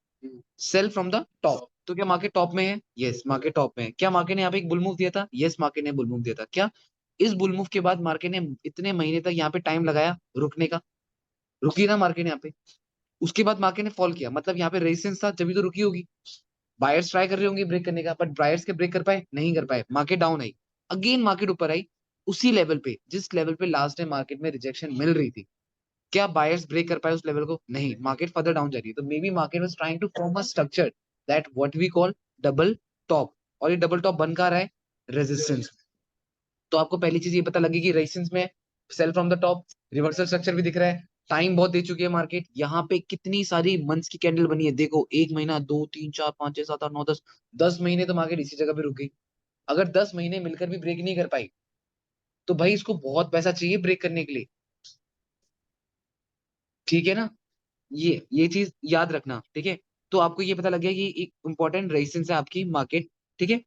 sell from the top. तो क्या मार्केट टॉप में है? यस मार्केट टॉप में है। क्या मार्केट ने यहाँ पे एक बुल मूव दिया था? यस मार्केट ने बुल मूव दिया था। क्या इस बुल मूव के बाद मार्केट ने इतने महीने तक यहाँ पे टाइम लगाया रुकने का? रुकी ना मार्केट यहाँ पे। उसके बाद मार्केट ने फॉल किया, मतलब यहाँ पे रेजिस्टेंस था जब तो रुकी होगी। बायर्स ट्राई कर रहे होंगे ब्रेक करने का, बट बायर्स के ब्रेक कर पाए? नहीं कर पाए, market down I. Again market ऊपर आई, उसी लेवल पे जिस लेवल पे लास्ट टाइम मार्केट में रिजेक्शन मिल रही थी। क्या बायर्स ब्रेक कर पाए उस लेवल को? नहीं, मार्केट फर्दर डाउन जा रही है। तो maybe market was trying to form a structure that what we call double top, और ये डबल टॉप बन का रहा है रेजिस्टेंस। तो आपको पहली चीज ये पता लगी कि रेजिस्टेंस में sell from the top, reversal structure भी दिख रहा है। टाइम बहुत दे चुकी है मार्केट, यहाँ पे कितनी सारी मंथ्स की कैंडल बनी है देखो, 1 महीना, 2 3 4 5 6 7 8 9 10, 10 महीने तो मार्केट इसी जगह पे रुक गई। अगर 10 महीने मिलकर भी ब्रेक नहीं कर पाई, तो भाई इसको बहुत पैसा चाहिए ब्रेक करने के लिए, ठीक है ना। ये चीज याद रखना, ठीक है। तो आपको ये पता लग गया कि एक इंपॉर्टेंट रेजिस्टेंस है आपकी मार्केट, ठीक है।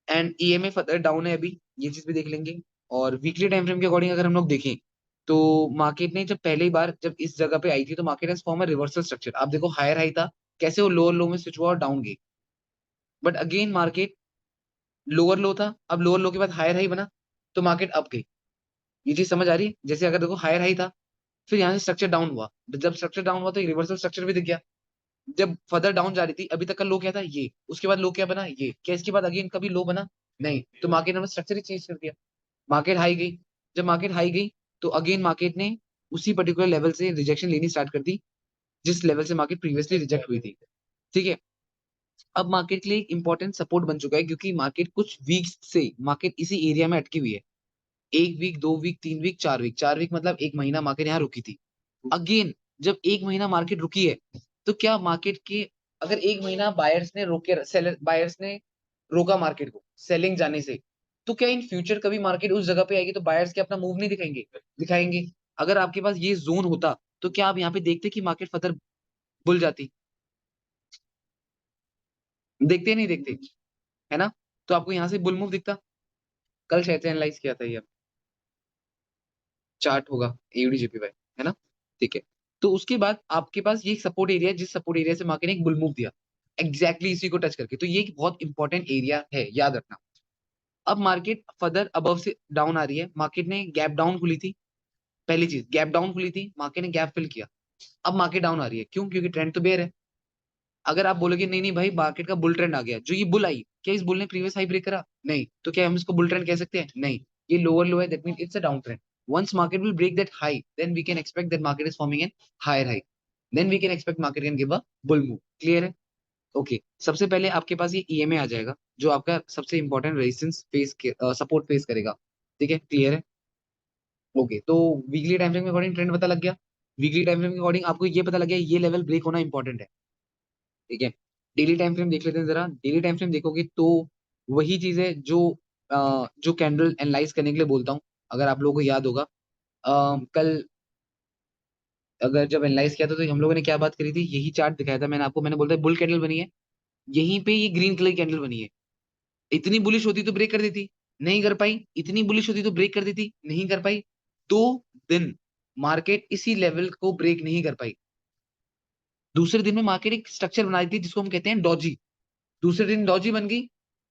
एंड ईएमए फर्दर डाउन है अभी, ये चीज भी देख लेंगे। और वीकली टाइम फ्रेम के अकॉर्डिंग अगर हम लोग देखें, तो मार्केट ने जब पहली बार जब इस जगह पे आई थी, तो मार्केट ने फॉर्म रिवर्सल स्ट्रक्चर, आप देखो हायर हाई था, कैसे वो लोअर लो में स्विच हुआ और डाउन गई। बट अगेन मार्केट लोअर लो था, अब लोअर लो के बाद हायर हाई बना, तो मार्केट अप गई। ये चीज समझ आ रही है? जैसे अगर देखो हायर हाई था, फिर यहाँ से स्ट्रक्चर डाउन हुआ, जब स्ट्रक्चर डाउन हुआ तो रिवर्सल स्ट्रक्चर भी दिख गया। जब फर्दर डाउन जा रही थी, अभी तक का लो क्या था? ये, उसके बाद लो क्या बना? ये, क्या इसके बाद अगेन कभी लो बना? नहीं, तो मार्केट ने स्ट्रक्चर ही चेंज कर दिया। मार्केट हाई गई, जब मार्केट हाई गई, तो अगेन मार्केट ने उसी पर्टिकुलर लेवल से रिजेक्शन लेनी स्टार्ट कर दी, जिस लेवल से मार्केट प्रीवियसली रिजेक्ट हुई थी, ठीक है। अब मार्केट के लिए एक इंपॉर्टेंट सपोर्ट बन चुका है, क्योंकि मार्केट कुछ वीक्स से मार्केट इसी एरिया में अटकी हुई है। 1 week, 2 week, 3 week, 4 week, 4 week मतलब 1 महीना मार्केट यहाँ रुकी थी। अगेन जब 1 महीना मार्केट रुकी है, तो क्या मार्केट के, अगर 1 महीना बायर्स ने रोके, सेलर बायर्स ने रोका मार्केट को सेलिंग जाने से, तो क्या इन फ्यूचर कभी मार्केट उस जगह पे आएगी तो बायर्स के अपना मूव नहीं दिखाएंगे? दिखाएंगे। अगर आपके पास ये जोन होता, तो क्या आप यहाँ पे देखते कि मार्केट फर्दर बुल जाती? देखते नहीं देखते, है ना। तो आपको यहाँ से बुल मूव दिखता। कल शायद एनालाइज किया था ये, चार्ट होगा एयूडी जेपीवाई, है ना, ठीक है। तो उसके बाद आपके पास ये सपोर्ट एरिया है, जिस सपोर्ट एरिया से मार्केट ने एक बुल मूव दिया, एग्जैक्टली इसी को टच करके, तो ये एक बहुत इंपॉर्टेंट एरिया है, याद रखना। अब मार्केट फर्दर अबव से डाउन आ रही है, मार्केट ने गैप डाउन खुली थी, पहली चीज गैप डाउन खुली थी, मार्केट ने गैप फिल किया। अब मार्केट डाउन आ रही है, क्यों? क्योंकि ट्रेंड तो बेयर है। अगर आप बोलोगे नहीं नहीं भाई मार्केट का बुल ट्रेंड आ गया, जो ये बुल आई, क्या इस बुल ने प्रीवियस हाई ब्रेक करा? नहीं, तो क्या हम इसको बुल ट्रेंड कह सकते हैं? नहीं, ये लोअर लो है, that means it's a down trend. once market will break that high, then we can expect that market is forming an higher high, then we can expect market can give a bull move, clear है। Okay, सबसे पहले आपके पास ये EMA आ जाएगा, जो आपका सबसे important resistance face support face करेगा। ठीक है, क्लियर है? ओके, तो वीकली टाइम फ्रेम के अकॉर्डिंग ट्रेंड पता लग गया। वीकली टाइम फ्रेम के अकॉर्डिंग आपको ये पता लग गया ये लेवल ब्रेक होना इंपॉर्टेंट है। ठीक है, डेली टाइम फ्रेम देख लेते हैं जरा। डेली टाइम फ्रेम देखोगे तो वही चीज है जो कैंडल एनालाइज करने के लिए बोलता हूँ। अगर आप लोगों को याद होगा, कल अगर जब एनालाइज किया था तो हम लोगों ने क्या बात करी थी, यही चार्ट दिखाया था मैंने आपको। मैंने बोलता है बुल कैंडल बनी है, यहीं पे ये ग्रीन कलर कैंडल बनी है। इतनी बुलिश होती तो ब्रेक कर देती, नहीं कर पाई। इतनी बुलिश होती तो ब्रेक कर देती, नहीं कर पाई। 2 दिन मार्केट इसी लेवल को ब्रेक नहीं कर पाई। दूसरे दिन में मार्केट एक स्ट्रक्चर बना दी थी जिसको हम कहते हैं डॉजी। दूसरे दिन डॉजी बन गई,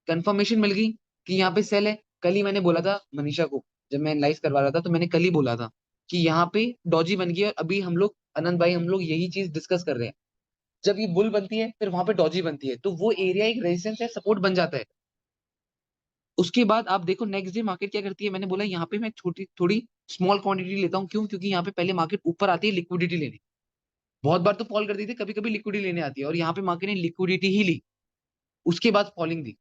कंफर्मेशन मिल गई कि यहाँ पे सेल है। कल ही मैंने बोला था मनीषा को, जब मैं एनालाइज करवा रहा था तो मैंने कल ही बोला था कि यहाँ पे डॉजी बन गई है। और अभी हम लोग, अनंत भाई, हम लोग यही चीज डिस्कस कर रहे हैं। जब ये बुल बनती है फिर वहां पे डॉजी बनती है, तो वो एरिया एक रेजिस्टेंस है, सपोर्ट बन जाता है। उसके बाद आप देखो नेक्स्ट डे मार्केट क्या करती है। मैंने बोला यहाँ पे मैं छोटी थोड़ी स्मॉल क्वांटिटी लेता हूँ, क्यों? क्योंकि यहाँ पे पहले मार्केट ऊपर आती है लिक्विडिटी लेने। बहुत बार तो फॉल कर दी थी, कभी कभी लिक्विडिटी लेने आती है, और यहाँ पे मार्केट ने लिक्विडिटी ही ली, उसके बाद फॉलिंग दी।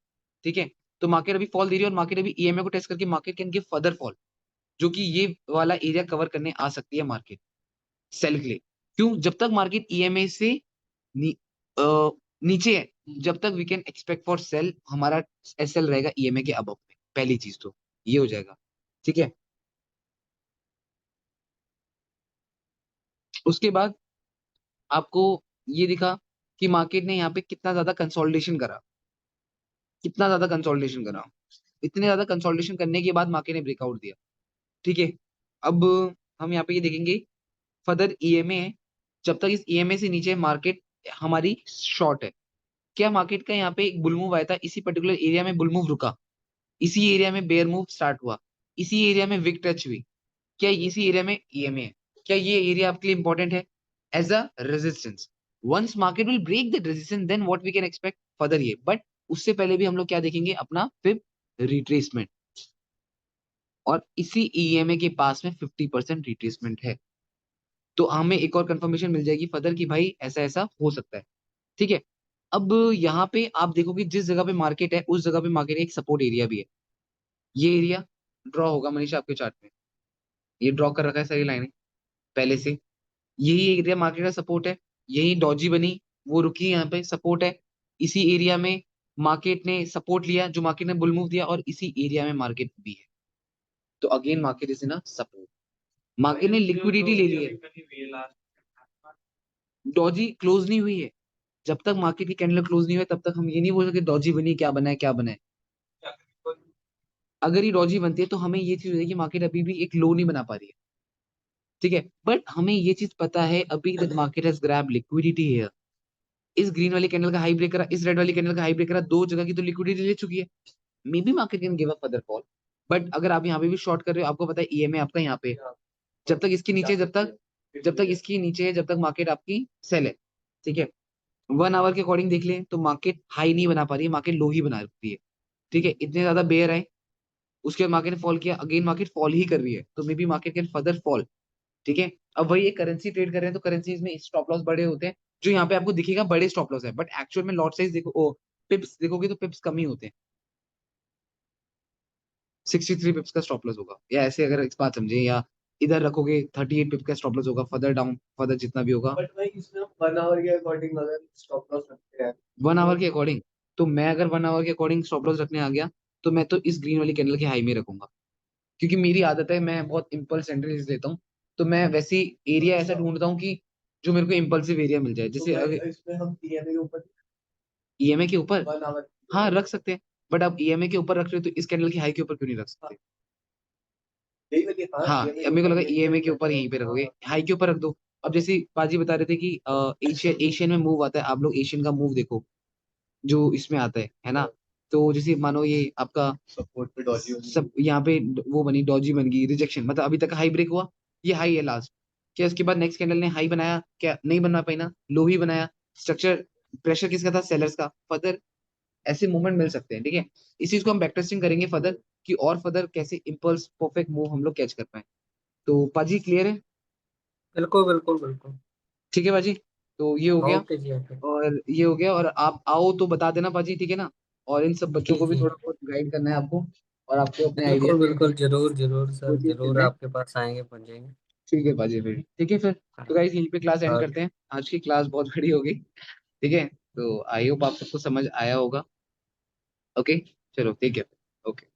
ठीक है, तो मार्केट अभी फॉल दे रही है, और मार्केट अभी ईएमए को टेस्ट करके market can give further fall, जो कि ये वाला एरिया कवर करने आ सकती है मार्केट सेल के लिए। क्यों? जब तक मार्केट ईएमए से नी, अ, नीचे है, जब तक we can expect for sell. हमारा एसएल रहेगा ईएमए के अबव में, पहली चीज तो ये हो जाएगा। ठीक है, उसके बाद आपको ये दिखा कि मार्केट ने यहाँ पे कितना ज्यादा कंसोलिडेशन करा, कितना ज्यादा कंसोलिडेशन करा। इतने ज्यादा कंसोलिडेशन करने के बाद मार्केट ने ब्रेकआउट दिया। ठीक है, अब हम यहाँ पे ये देखेंगे फर्दर ईएमए है। जब तक इस ईएमए से नीचे मार्केट हमारी शॉर्ट है। क्या मार्केट का यहाँ पे एक बुल मूव आया था, इसी पर्टिकुलर एरिया में बुल मूव रुका, इसी एरिया में बेयर मूव स्टार्ट हुआ, इसी एरिया में विक टच हुई। क्या इसी एरिया में ईएमए है? क्या ये एरिया आपके लिए इंपॉर्टेंट है as a resistance? Once market will break the resistance then what we can expect further ये। बट उससे पहले भी हम लोग क्या देखेंगे, अपना फिर रिट्रेसमेंट। और इसी ईएमए के पास में 50% रिट्रेसमेंट है, तो हमें एक और कंफर्मेशन मिल जाएगी फर्दर कि भाई ऐसा ऐसा हो सकता है। ठीक है, अब यहाँ पे आप देखोगे जिस जगह पे मार्केट है उस जगह पे मार्केट एक सपोर्ट एरिया भी है। ये एरिया ड्रॉ होगा मनीषा आपके चार्ट में, ये ड्रॉ कर रखा है सारी लाइनें पहले से। यही एरिया मार्केट का सपोर्ट है, यही डॉजी बनी, वो रुकी, यहाँ पे सपोर्ट है। इसी एरिया में मार्केट ने सपोर्ट लिया, जो मार्केट ने बुल मूव दिया, और इसी एरिया में मार्केट भी है। तो again market is in a support, market ने लिक्विडिटी ले ली है। डॉजी क्लोज नहीं हुई है, जब तक मार्केट की कैंडल क्लोज नहीं हुई तब तक हम ये नहीं बोल सकते डॉजी बनी, क्या बना है क्या बना है। अगर ये डॉजी बनती है तो हमें ये चीज होती है कि मार्केट अभी भी एक लो नहीं बना पा रही है। ठीक है, बट हमें ये चीज पता है अभी तक मार्केट हैज ग्रैब लिक्विडिटी है। इस ग्रीन वाली कैंडल का हाई ब्रेक करा, इस रेड वाली कैंडल का हाई ब्रेक करा, दो जगह की तो लिक्विडिटी ले चुकी है। Maybe market can give a further fall, but अगर आप यहाँ पे भी शॉर्ट कर रहे हो, आपको पता है ईएमए आपका यहाँ पे, जब तक इसके नीचे, जब तक इसकी नीचे है, जब तक मार्केट आपकी सेल है। ठीक है, 1 आवर के अकॉर्डिंग देख लें तो मार्केट हाई नहीं बना पा रही है, मार्केट लो ही बना रखती है। ठीक है, इतने ज्यादा बेयर है, उसके बाद मार्केट ने फॉल किया, अगेन मार्केट फॉल ही कर रही है, तो maybe market can further fall. ठीक है, अब वही एक करेंसी ट्रेड कर रहे हैं तो करेंसीज में स्टॉप लॉस बड़े होते हैं, जो यहाँ पे आपको दिखेगा बड़े स्टॉप लॉस है, बट एक्चुअल में लॉट साइज देखो, ओ पिप्स देखोगे तो पिप्स कम ही होते हैं। 63 पिप्स का स्टॉप लॉस होगा, या ऐसे अगर इस बात समझे, या इधर रखोगे 38 पिप्स का स्टॉप लॉस होगा, फर्दर डाउन फर्दर जितना भी होगा। बट भाई इसमें 1 आवर के अकॉर्डिंग अगर स्टॉप लॉस रखते हैं, 1 आवर के अकॉर्डिंग, तो मैं अगर 1 आवर के अकॉर्डिंग स्टॉप लॉस रखने आ गया तो मैं तो इस ग्रीन वाली कैंडल के हाई में रखूंगा, क्योंकि मेरी आदत है, मैं बहुत इम्पल्स एंट्रीज लेता हूँ। तो मैं वैसी एरिया ऐसा ढूंढता हूँ कि जो मेरे को इम्पल्सिव एरिया मिल जाए, जैसे तो अगर इसमें हम ईएमए के ऊपर, ईएमए के ऊपर 1 आवर, हाँ रख सकते हैं। बट आप ईएमए के ऊपर रख रहे हो तो इस कैंडल की हाई के ऊपर क्यों नहीं रख सकते? हाँ, अब मेरे को लगा ईएमए के ऊपर यहीं पे रखोगे, हाई के ऊपर रख दो। अब जैसे पाजी बता रहे थे कि एशियन एशियन में मूव आता है, आप लोग एशियन का मूव देखो जो इसमें आता है ना। तो जैसे मानो ये आपका सपोर्ट पे डॉजी, सब यहाँ पे वो बनी, डॉजी बन गई, रिजेक्शन, मतलब अभी तक हाई ब्रेक हुआ, ये हाई है लास्ट। क्या इसके बाद नेक्स्ट कैंडल ने हाई बनाया? क्या नहीं बना पाई ना, लो ही बनाया। स्ट्रक्चर प्रेशर किसका था? सेलर्स का। फर्दर ऐसे मूवमेंट मिल सकते हैं। ठीक है, इस चीज को हम बैकटेस्टिंग करेंगे फर्दर, कि और फर्दर कैसे इम्पल्स परफेक्ट मूव हम लोग कैच कर पाए। तो पाजी क्लियर है? बिल्कुल बिल्कुल बिल्कुल। ठीक है पाजी, तो ये हो गया। ओके जी, ओके। और ये हो गया, और आप आओ तो बता देना पाजी, ठीक है ना। और इन सब बच्चों जी को भी जी, थोड़ा बहुत गाइड करना है आपको, और आपको अपने बिल्कुल आइडिया बिल्कुल, जरूर जरूर वो सर, चीज जरूर करना है। आपके पास आएंगे, पहुंचेंगे। ठीक है पाजी, फिर ठीक है फिर। हाँ। तो गाइस यहीं पे क्लास एंड ओके। करते हैं, आज की क्लास बहुत बड़ी हो गई। ठीक है, तो आई होप आप सबको समझ आया होगा। ओके, चलो ठीक है। ओके।